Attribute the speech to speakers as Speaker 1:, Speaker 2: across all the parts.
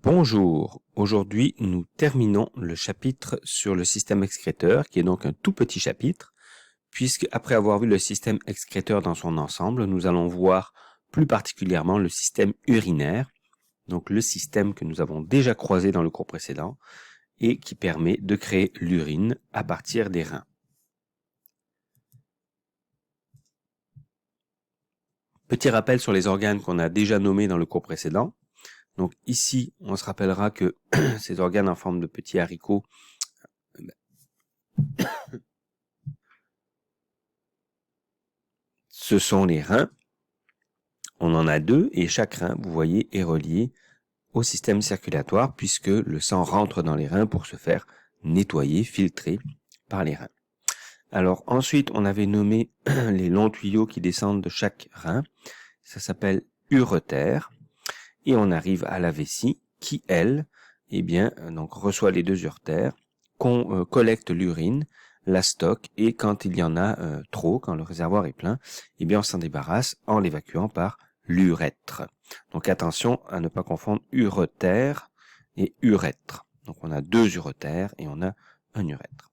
Speaker 1: Bonjour, aujourd'hui nous terminons le chapitre sur le système excréteur, qui est donc un tout petit chapitre, puisque après avoir vu le système excréteur dans son ensemble, nous allons voir plus particulièrement le système urinaire, donc le système que nous avons déjà croisé dans le cours précédent, et qui permet de créer l'urine à partir des reins. Petit rappel sur les organes qu'on a déjà nommés dans le cours précédent. Donc ici, on se rappellera que ces organes en forme de petits haricots ce sont les reins. On en a deux et chaque rein, vous voyez, est relié au système circulatoire puisque le sang rentre dans les reins pour se faire nettoyer, filtrer par les reins. Alors ensuite, on avait nommé les longs tuyaux qui descendent de chaque rein. Ça s'appelle uretère. Et on arrive à la vessie qui, elle, donc reçoit les deux uretères, collecte l'urine, la stocke, et quand il y en a trop, quand le réservoir est plein, on s'en débarrasse en l'évacuant par l'urètre. Donc attention à ne pas confondre uretère et urètre. Donc on a deux uretères et on a un urètre.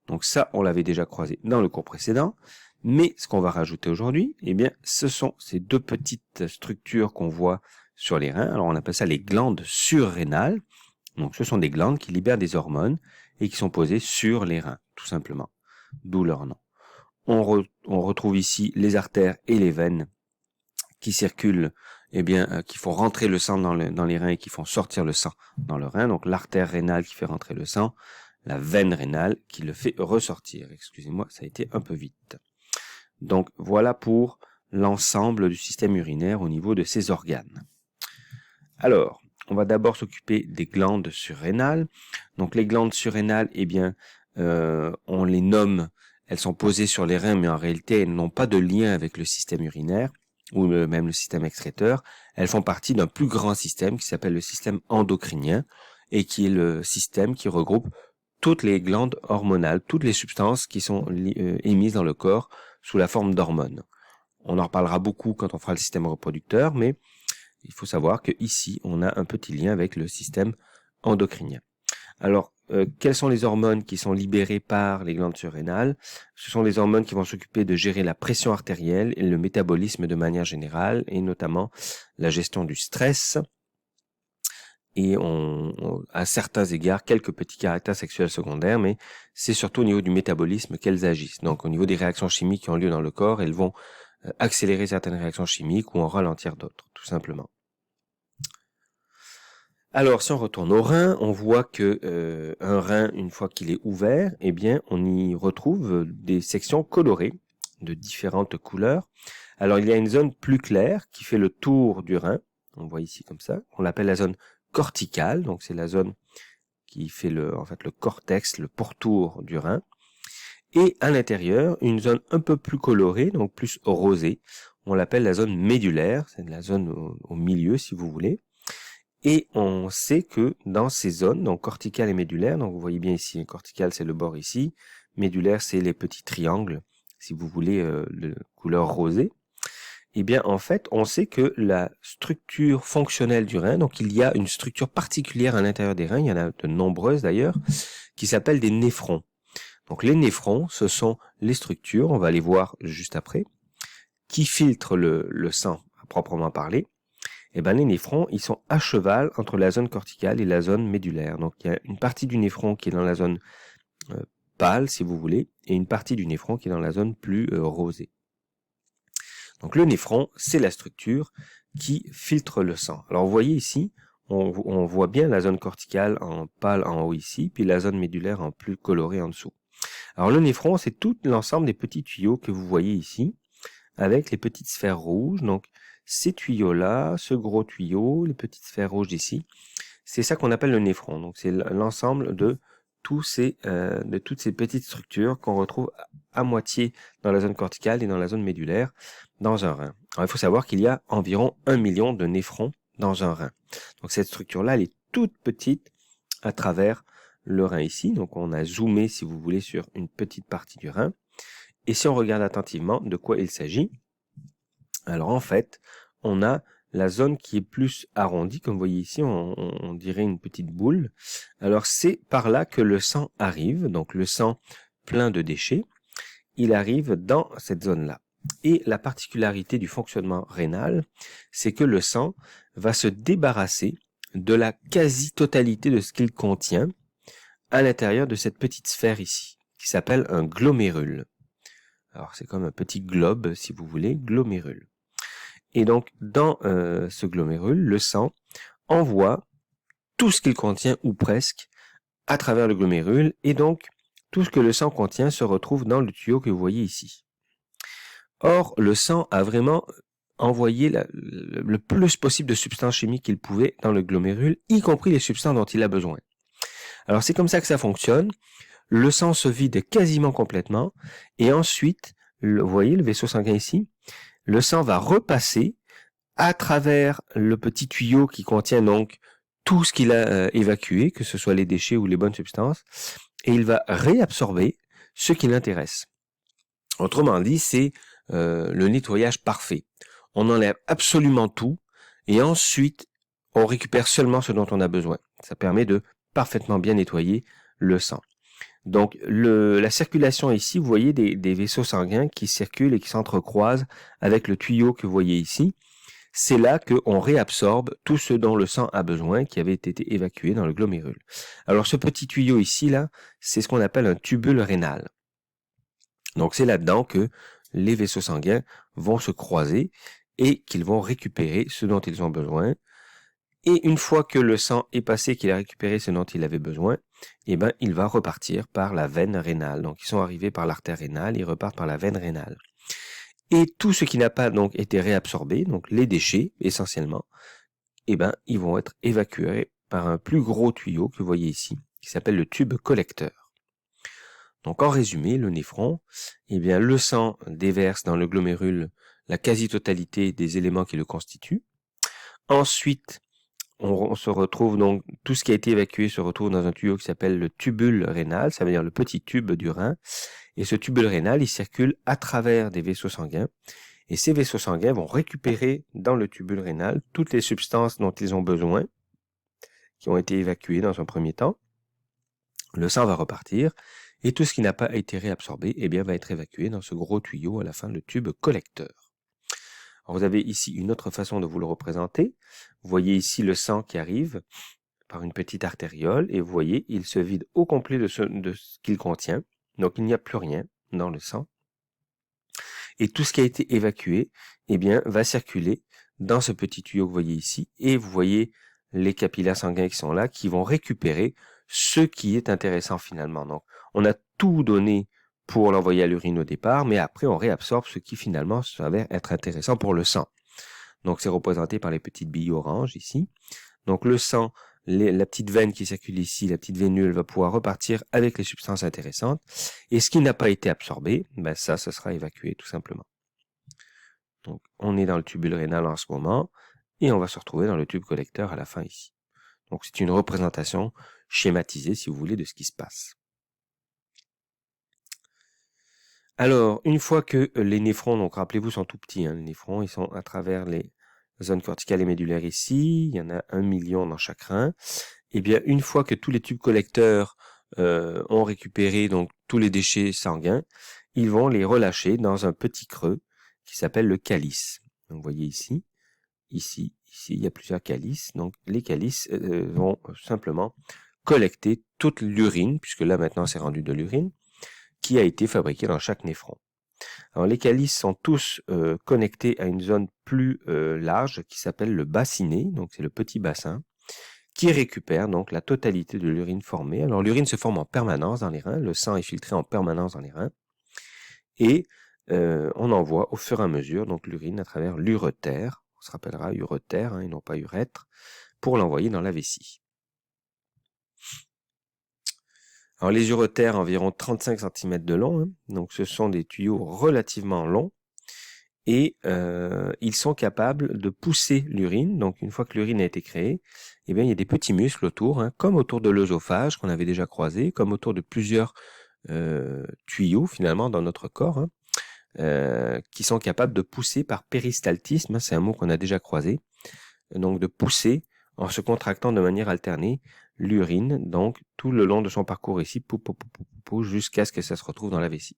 Speaker 1: Donc ça, on l'avait déjà croisé dans le cours précédent. Mais ce qu'on va rajouter aujourd'hui, ce sont ces deux petites structures qu'on voit sur les reins. Alors on appelle ça les glandes surrénales. Donc ce sont des glandes qui libèrent des hormones et qui sont posées sur les reins, tout simplement. D'où leur nom. On retrouve ici les artères et les veines qui circulent, qui font rentrer le sang dans les reins et qui font sortir le sang dans le rein. Donc l'artère rénale qui fait rentrer le sang, la veine rénale qui le fait ressortir. Excusez-moi, ça a été un peu vite. Donc voilà pour l'ensemble du système urinaire au niveau de ses organes. Alors, on va d'abord s'occuper des glandes surrénales. Donc les glandes surrénales, on les nomme, elles sont posées sur les reins, mais en réalité, elles n'ont pas de lien avec le système urinaire, ou même le système excréteur. Elles font partie d'un plus grand système qui s'appelle le système endocrinien, et qui est le système qui regroupe toutes les glandes hormonales, toutes les substances qui sont émises dans le corps sous la forme d'hormones. On en reparlera beaucoup quand on fera le système reproducteur, mais il faut savoir que ici, on a un petit lien avec le système endocrinien. Alors, quelles sont les hormones qui sont libérées par les glandes surrénales? Ce sont les hormones qui vont s'occuper de gérer la pression artérielle et le métabolisme de manière générale, et notamment la gestion du stress, et à certains égards, quelques petits caractères sexuels secondaires, mais c'est surtout au niveau du métabolisme qu'elles agissent. Donc au niveau des réactions chimiques qui ont lieu dans le corps, elles vont accélérer certaines réactions chimiques ou en ralentir d'autres, tout simplement. Alors si on retourne au rein, on voit que un rein, une fois qu'il est ouvert, on y retrouve des sections colorées de différentes couleurs. Alors il y a une zone plus claire qui fait le tour du rein, on voit ici comme ça, on l'appelle la zone corticale, donc c'est la zone qui fait le cortex, le pourtour du rein. Et à l'intérieur, une zone un peu plus colorée, donc plus rosée, on l'appelle la zone médulaire, c'est la zone au milieu si vous voulez. Et on sait que dans ces zones, donc corticale et médulaire, donc vous voyez bien ici, corticale c'est le bord ici, médulaire c'est les petits triangles, si vous voulez, de couleur rosée. En fait, on sait que la structure fonctionnelle du rein, donc il y a une structure particulière à l'intérieur des reins, il y en a de nombreuses d'ailleurs, qui s'appellent des néphrons. Donc les néphrons, ce sont les structures, on va les voir juste après, qui filtrent le sang à proprement parler. Les néphrons, ils sont à cheval entre la zone corticale et la zone médulaire. Donc il y a une partie du néphron qui est dans la zone pâle, si vous voulez, et une partie du néphron qui est dans la zone plus rosée. Donc le néphron, c'est la structure qui filtre le sang. Alors vous voyez ici, on voit bien la zone corticale en pâle en haut ici, puis la zone médulaire en plus colorée en dessous. Alors le néphron, c'est tout l'ensemble des petits tuyaux que vous voyez ici, avec les petites sphères rouges. Donc ces tuyaux-là, ce gros tuyau, les petites sphères rouges ici, c'est ça qu'on appelle le néphron. Donc c'est l'ensemble de toutes ces petites structures qu'on retrouve à moitié dans la zone corticale et dans la zone médulaire dans un rein. Alors il faut savoir qu'il y a environ 1 million de néphrons dans un rein. Donc cette structure-là, elle est toute petite à travers le rein ici. Donc on a zoomé, si vous voulez, sur une petite partie du rein. Et si on regarde attentivement de quoi il s'agit, alors en fait, on a la zone qui est plus arrondie, comme vous voyez ici, on dirait une petite boule. Alors c'est par là que le sang arrive, donc le sang plein de déchets, il arrive dans cette zone-là. Et la particularité du fonctionnement rénal, c'est que le sang va se débarrasser de la quasi-totalité de ce qu'il contient à l'intérieur de cette petite sphère ici, qui s'appelle un glomérule. Alors c'est comme un petit globe, si vous voulez, glomérule. Et donc, dans ce glomérule, le sang envoie tout ce qu'il contient, ou presque, à travers le glomérule, et donc, tout ce que le sang contient se retrouve dans le tuyau que vous voyez ici. Or, le sang a vraiment envoyé le plus possible de substances chimiques qu'il pouvait dans le glomérule, y compris les substances dont il a besoin. Alors, c'est comme ça que ça fonctionne. Le sang se vide quasiment complètement, et ensuite, vous voyez le vaisseau sanguin ici, le sang va repasser à travers le petit tuyau qui contient donc tout ce qu'il a évacué, que ce soit les déchets ou les bonnes substances, et il va réabsorber ce qui l'intéresse. Autrement dit, c'est le nettoyage parfait. On enlève absolument tout, et ensuite, on récupère seulement ce dont on a besoin. Ça permet de parfaitement bien nettoyer le sang. Donc, la circulation ici, vous voyez des vaisseaux sanguins qui circulent et qui s'entrecroisent avec le tuyau que vous voyez ici. C'est là qu'on réabsorbe tout ce dont le sang a besoin, qui avait été évacué dans le glomérule. Alors, ce petit tuyau ici, là, c'est ce qu'on appelle un tubule rénal. Donc, c'est là-dedans que les vaisseaux sanguins vont se croiser et qu'ils vont récupérer ce dont ils ont besoin. Et une fois que le sang est passé, qu'il a récupéré ce dont il avait besoin, eh ben, il va repartir par la veine rénale. Donc, ils sont arrivés par l'artère rénale, ils repartent par la veine rénale. Et tout ce qui n'a pas donc été réabsorbé, donc les déchets essentiellement, eh ben, ils vont être évacués par un plus gros tuyau que vous voyez ici, qui s'appelle le tube collecteur. Donc, en résumé, le néphron, eh bien, le sang déverse dans le glomérule la quasi-totalité des éléments qui le constituent. Ensuite, on se retrouve donc, tout ce qui a été évacué se retrouve dans un tuyau qui s'appelle le tubule rénal, ça veut dire le petit tube du rein. Et ce tubule rénal, il circule à travers des vaisseaux sanguins. Et ces vaisseaux sanguins vont récupérer dans le tubule rénal toutes les substances dont ils ont besoin, qui ont été évacuées dans un premier temps. Le sang va repartir, et tout ce qui n'a pas été réabsorbé, eh bien, va être évacué dans ce gros tuyau à la fin, le tube collecteur. Alors, vous avez ici une autre façon de vous le représenter. Vous voyez ici le sang qui arrive par une petite artériole, et vous voyez, il se vide au complet de ce qu'il contient. Donc, il n'y a plus rien dans le sang. Et tout ce qui a été évacué, eh bien, va circuler dans ce petit tuyau que vous voyez ici. Et vous voyez les capillaires sanguins qui sont là, qui vont récupérer ce qui est intéressant finalement. Donc, on a tout donné pour l'envoyer à l'urine au départ, mais après, on réabsorbe ce qui finalement s'avère être intéressant pour le sang. Donc, c'est représenté par les petites billes oranges ici. Donc, le sang, la petite veine qui circule ici, la petite vénule, va pouvoir repartir avec les substances intéressantes. Et ce qui n'a pas été absorbé, ben ça sera évacué tout simplement. Donc, on est dans le tubule rénal en ce moment, et on va se retrouver dans le tube collecteur à la fin ici. Donc, c'est une représentation schématisée, si vous voulez, de ce qui se passe. Alors, une fois que les néphrons, donc rappelez-vous, sont tout petits, hein, les néphrons, ils sont à travers les zones corticales et médulaires ici, il y en a 1 million dans chaque rein. Eh bien, une fois que tous les tubes collecteurs ont récupéré donc tous les déchets sanguins, ils vont les relâcher dans un petit creux qui s'appelle le calice. Donc, vous voyez ici, ici, il y a plusieurs calices. Donc, les calices vont simplement collecter toute l'urine, puisque là maintenant c'est rendu de l'urine, qui a été fabriqué dans chaque néphron. Alors, les calices sont tous connectés à une zone plus large qui s'appelle le bassinet, donc c'est le petit bassin, qui récupère donc la totalité de l'urine formée. Alors, l'urine se forme en permanence dans les reins, le sang est filtré en permanence dans les reins, et on envoie au fur et à mesure donc l'urine à travers l'urètre, on se rappellera urètre, hein, et non pas urètre, pour l'envoyer dans la vessie. Alors, les uretères, environ 35 cm de long, hein, donc ce sont des tuyaux relativement longs, et ils sont capables de pousser l'urine. Donc, une fois que l'urine a été créée, eh bien, il y a des petits muscles autour, hein, comme autour de l'œsophage qu'on avait déjà croisé, comme autour de plusieurs tuyaux, finalement, dans notre corps, hein, qui sont capables de pousser par péristaltisme, c'est un mot qu'on a déjà croisé, donc de pousser en se contractant de manière alternée l'urine, donc tout le long de son parcours ici, jusqu'à ce que ça se retrouve dans la vessie.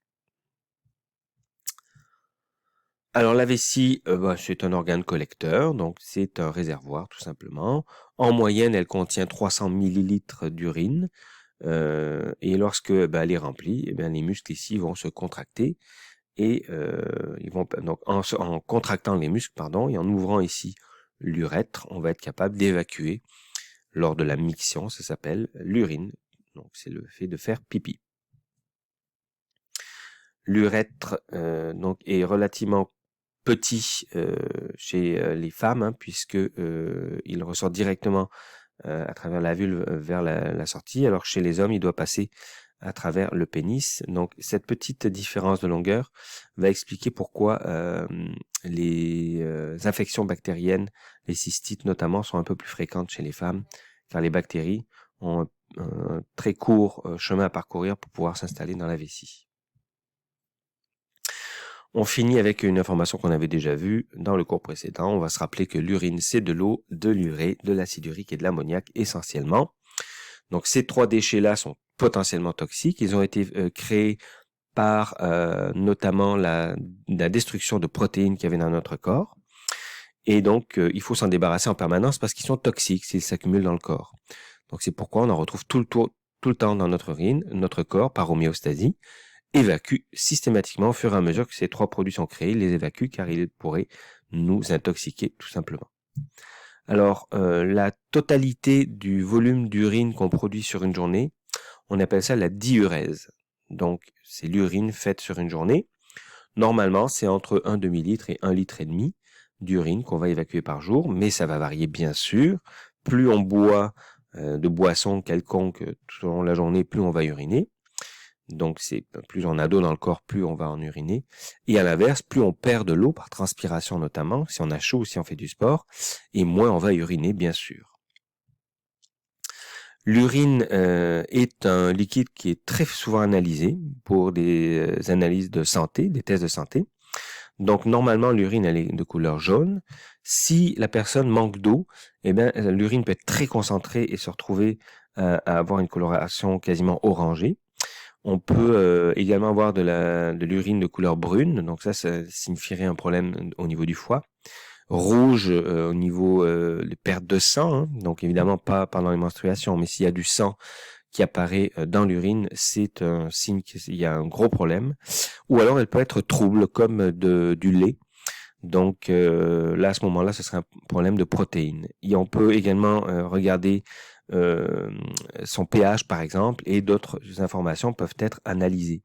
Speaker 1: Alors la vessie, c'est un organe collecteur, donc c'est un réservoir tout simplement. En moyenne, elle contient 300 millilitres d'urine, et lorsque elle est remplie, les muscles ici vont se contracter et ils vont donc en contractant les muscles, et en ouvrant ici l'urètre, on va être capable d'évacuer lors de la miction, ça s'appelle l'urine. Donc c'est le fait de faire pipi. L'urètre donc est relativement petit chez les femmes, puisque il ressort directement à travers la vulve vers la sortie, alors que chez les hommes, il doit passer à travers le pénis. Donc cette petite différence de longueur va expliquer pourquoi les infections bactériennes, les cystites notamment, sont un peu plus fréquentes chez les femmes, car les bactéries ont un très court chemin à parcourir pour pouvoir s'installer dans la vessie. On finit avec une information qu'on avait déjà vue dans le cours précédent. On va se rappeler que l'urine, c'est de l'eau, de l'urée, de l'acide urique et de l'ammoniac essentiellement. Donc ces trois déchets-là sont potentiellement toxiques. Ils ont été créés par notamment la destruction de protéines qu'il y avait dans notre corps. Et donc, il faut s'en débarrasser en permanence parce qu'ils sont toxiques s'ils s'accumulent dans le corps. Donc c'est pourquoi on en retrouve tout le temps dans notre urine. Notre corps, par homéostasie, évacue systématiquement au fur et à mesure que ces trois produits sont créés, il les évacue car ils pourraient nous intoxiquer tout simplement. Alors, la totalité du volume d'urine qu'on produit sur une journée, on appelle ça la diurèse. Donc, c'est l'urine faite sur une journée. Normalement, c'est entre 1 demi-litre et 1,5 litre d'urine qu'on va évacuer par jour, mais ça va varier bien sûr. Plus on boit de boissons quelconques tout au long de la journée, plus on va uriner. Donc, c'est plus on a d'eau dans le corps, plus on va en uriner. Et à l'inverse, plus on perd de l'eau, par transpiration notamment, si on a chaud ou si on fait du sport, et moins on va uriner, bien sûr. L'urine est un liquide qui est très souvent analysé pour des analyses de santé, des tests de santé. Donc, normalement, l'urine, elle est de couleur jaune. Si la personne manque d'eau, l'urine peut être très concentrée et se retrouver à avoir une coloration quasiment orangée. On peut également avoir de l'urine de couleur brune, donc ça signifierait un problème au niveau du foie. Rouge au niveau de perte de sang, donc évidemment pas pendant les menstruations, mais s'il y a du sang qui apparaît dans l'urine, c'est un signe qu'il y a un gros problème. Ou alors elle peut être trouble comme du lait. Donc là, à ce moment-là, ce serait un problème de protéines. Et on peut également regarder son pH, par exemple, et d'autres informations peuvent être analysées.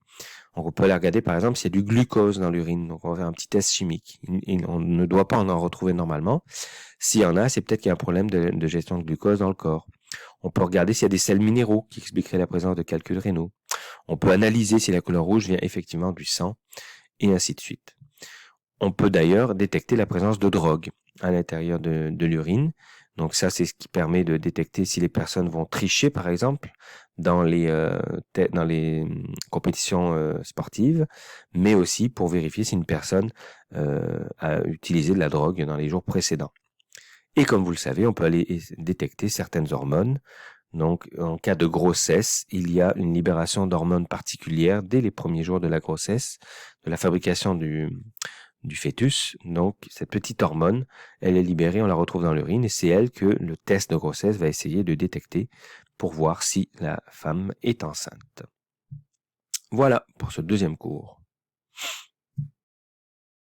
Speaker 1: Donc, on peut aller regarder, par exemple, s'il y a du glucose dans l'urine. Donc, on va faire un petit test chimique. On ne doit pas en retrouver normalement. S'il y en a, c'est peut-être qu'il y a un problème de gestion de glucose dans le corps. On peut regarder s'il y a des sels minéraux qui expliqueraient la présence de calculs rénaux. On peut analyser si la couleur rouge vient effectivement du sang, et ainsi de suite. On peut d'ailleurs détecter la présence de drogue à l'intérieur de l'urine. Donc ça, c'est ce qui permet de détecter si les personnes vont tricher, par exemple, dans les compétitions sportives, mais aussi pour vérifier si une personne a utilisé de la drogue dans les jours précédents. Et comme vous le savez, on peut aller détecter certaines hormones. Donc, en cas de grossesse, il y a une libération d'hormones particulières dès les premiers jours de la grossesse, de la fabrication du fœtus. Donc, cette petite hormone, elle est libérée, on la retrouve dans l'urine et c'est elle que le test de grossesse va essayer de détecter pour voir si la femme est enceinte. Voilà pour ce deuxième cours.